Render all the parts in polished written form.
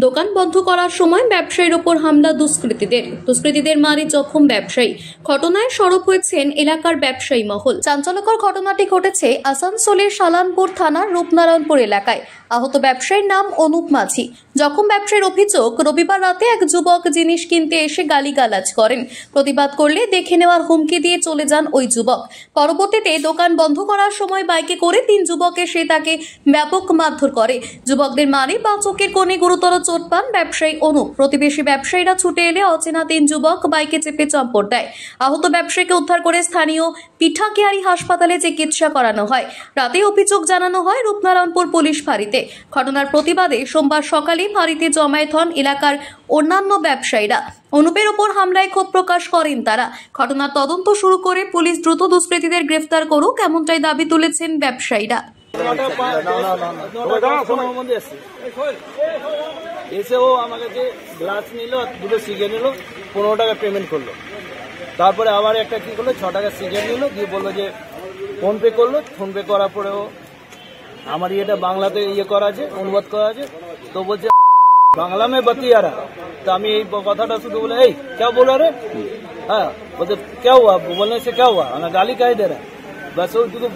দোকান বন্ধ করার সময় ব্যবসায়ীর ওপর হামলা দুষ্কৃতীদের মারে জখম ব্যবসায়ী। ঘটনায় সরব হয়েছেন এলাকার ব্যবসায়ী মহল। চাঞ্চল্যকর ঘটনাটি ঘটেছে আসানসোলের সালানপুর থানার রূপনারায়ণপুর এলাকায়। আহত ব্যবসায়ীর নাম অনুপ মাঝি। জখম ব্যবসায়ীর অভিযোগ, রবিবার রাতে এক যুবক জিনিস কিনতে এসে গালিগালাজ করেন। প্রতিবাদ করলে দেখে নেওয়ার হুমকি দিয়ে চলে যান ওই যুবক। পরবর্তীতে দোকান বন্ধ করার সময় বাইকে করে 3 যুবক এসে তাকে ব্যাপক মারধর করে। যুবকদের মারে বা চোখের কোণে গুরুতর চোট পান ব্যবসায়ী অনুপ। প্রতিবেশী ব্যবসায়ীরা ছুটে এলে অচেনা 3 যুবক বাইকে চেপে চম্পট দেয়। আহত ব্যবসায়ীকে উদ্ধার করে স্থানীয় পিঠাকিয়ারি হাসপাতালে চিকিৎসা করানো হয়। রাতে অভিযোগ জানানো হয় রূপনারায়ণপুর পুলিশ ফাঁড়িতে। ঘটনার প্রতিবাদে সোমবার সকালে ফাঁড়িতে জমায়েত হন এলাকার অন্যান্য ব্যবসায়ীরা। অনুপের ওপর হামলায় ক্ষোভ প্রকাশ করেন তারা। ঘটনার তদন্ত শুরু করে পুলিশ দ্রুত দুষ্কৃতীদের গ্রেফতার করুক, এমনটাই দাবি তুলেছেন ব্যবসায়ীরা। এসে ও আমাকে গ্লাস নিল, 2টো সিগারেট নিল, 15 টাকা পেমেন্ট করলো। তারপরে আবার একটা কি করলো, 6 টাকা সিগারেট নিল, দিয়ে বললো যে ফোনপে করলো। ফোনপে করার পরে ও আমার এটা বাংলাতে করা আছে, অনুবাদ করা আছে। তো বলছে বাংলা মে বতিয়া রা। তো আমি এই কথাটা শুধু বলে, এই क्या बोला रे? হ্যাঁ, বলছে क्या हुआ? बोलने से क्या हुआ? मैं गाली काहे दे रहा? बस वो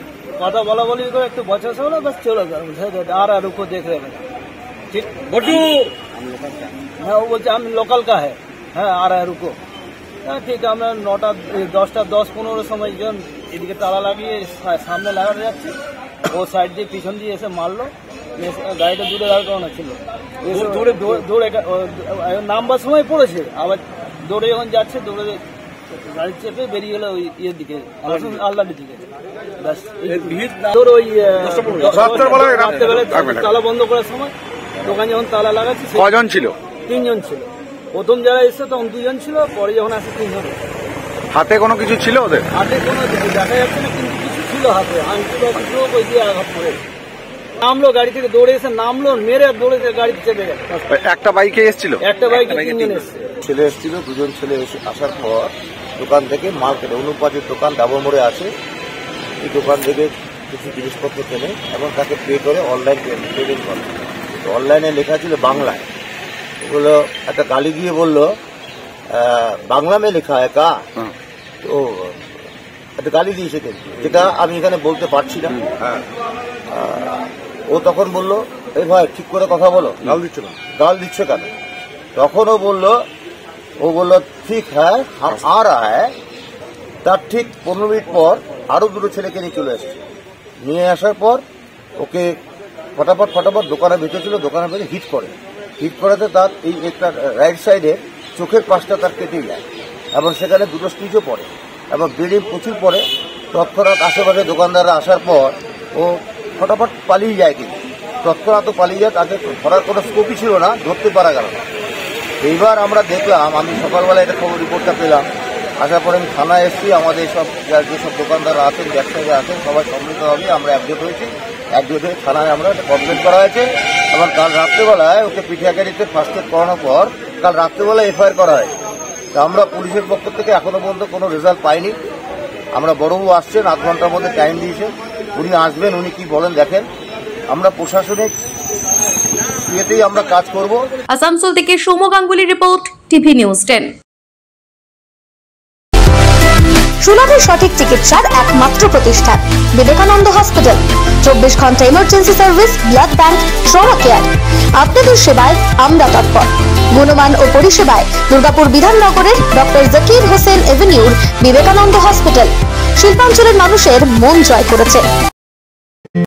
কথা বলা বলি করে একটু বচসা হলো, বাস চলে গেল। আর रुको देख रहे हैं, ठीक बटू। হ্যাঁ, ও বলছে আমি লোকাল কা है, হ্যাঁ आ रहा है रुको। হ্যাঁ ঠিক, আমরা 9টা 10টা 10-15 সময় যখন এদিকে তালা লাগিয়ে সামনে লাগাতে যাচ্ছে, ও সাইড দিয়ে পিছন দিয়ে এসে মারলো। গাড়িটা দূরে দাঁড় করানো ছিল, দৌড়ে নামবার সময় পড়েছে। আবার দৌড়ে যখন যাচ্ছে, দৌড়ে গাড়ি চেপে বেরিয়ে গেল ওই ইয়ের দিকে, আল্লাহর দিকে। তালা বন্ধ করার সময় দোকান যখন তালা লাগাচ্ছে, কজন ছিল? 3 জন ছিল। প্রথম যারা এসছে তখন 2 জন ছিল, পরে যখন আসে 3 জন। হাতে কোনো কিছু ছিল ওদের? হাতে কোনো দেখা যাচ্ছে না, কিন্তু কিছু ছিল হাতে। ওই দিয়ে আঘাত করে নামলো, গাড়ি থেকে দৌড়ে এসে নামলো, মেরে দৌড়ে গাড়িতে চেপে গেল। একটা বাইকে এসেছিল? একটা বাইকে 3 জন এসছে। ছেলে এসেছিল, 2 জন ছেলে আসার পর দোকান থেকে মাল কেনে, অনুপাতের দোকান ডাবর মোড়ে আছে, এই দোকান থেকে কিছু জিনিসপত্র কেনে এবং তাকে পে করে অনলাইন পেমেন্ট করে। তো অনলাইনে লেখা ছিল বাংলায়। এগুলো একটা গালি দিয়ে বললো বাংলা মে লেখা হয় কা। তো একটা গালি দিয়েছে, যেটা আমি এখানে বলতে পারছি না। ও তখন বললো, এই ভাই ঠিক করে কথা বলো, গাল দিচ্ছ কেন? তখন ও বললো ঠিক হ্যাঁ আ রা হ্যায়। তার ঠিক 15 মিনিট পর আরো 2টো ছেলেকে নিয়ে চলে এসেছে। নিয়ে আসার পর ওকে ফটাফট দোকানের ভেতর ছিল, দোকানের ভেতরে হিট করাতে তার এই একটা রাইট সাইডে চোখের পাশটা তার কেটে যায় এবং সেখানে 2টো স্টিচও পড়ে এবং ব্লিডিং প্রচুর পড়ে। তৎক্ষণাৎ আশেপাশে দোকানদাররা আসার পর ও ফটাফট পালিয়ে যায়, কিন্তু তৎক্ষণাৎ পালিয়ে যায়। তাকে ধরার কোনো স্কোপই ছিল না, ধরতে পারা গেল না। এইবার আমরা দেখলাম, আমি সকালবেলা এটা খবর রিপোর্টটা পেলাম, আসার পরে আমি থানায় এসেছি। আমাদের সব যেসব দোকানদাররা আছেন, ব্যবসায়ীরা আছেন, সবাই সম্মিলিতভাবে আমরা একজোট হয়েছি। একজোট হয়ে থানায় আমরা একটা কমপ্লেন করা হয়েছে এবং কাল রাত্রেবেলায় ওকে পিঠিয়াকারিতে ফার্স্ট এড করানোর পর কাল রাত্রেবেলায় এফআইআর করা হয়েছে। তা আমরা পুলিশের পক্ষ থেকে এখনো পর্যন্ত কোনো রেজাল্ট পাইনি। আমরা বড়বাবু আসছেন, 8 ঘন্টার মধ্যে টাইম দিয়েছে, উনি আসবেন, উনি কি বলেন দেখেন। আমরা প্রশাসনিক ইয়েতেই আমরা কাজ করব। আসানসোল থেকে Soumya Ganguly report, TV news 10। সুলভে সঠিক চিকিৎসার একমাত্র প্রতিষ্ঠান বিবেকানন্দ হসপিটাল। 24 ঘন্টা emergency service, blood bank, trauma care. আপনাদের সেবায় আমরা তৎপর। গুণমান ও পরিষেবায় দুর্গাপুর বিধাননগরের ডক্টর জাকির হোসেন এভিনিউর বিবেকানন্দ হসপিটাল শিল্পাঞ্চলের মানুষের মন জয় করেছে।